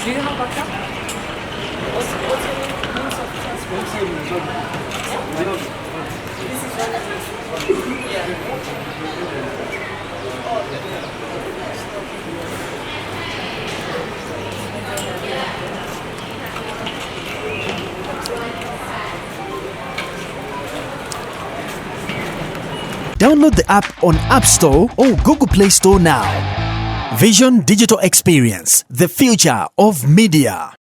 Do you have backup? What's your means of transport? This is one of the... Yeah. Download the app on App Store or Google Play Store now. Vision Digital Experience, the future of media.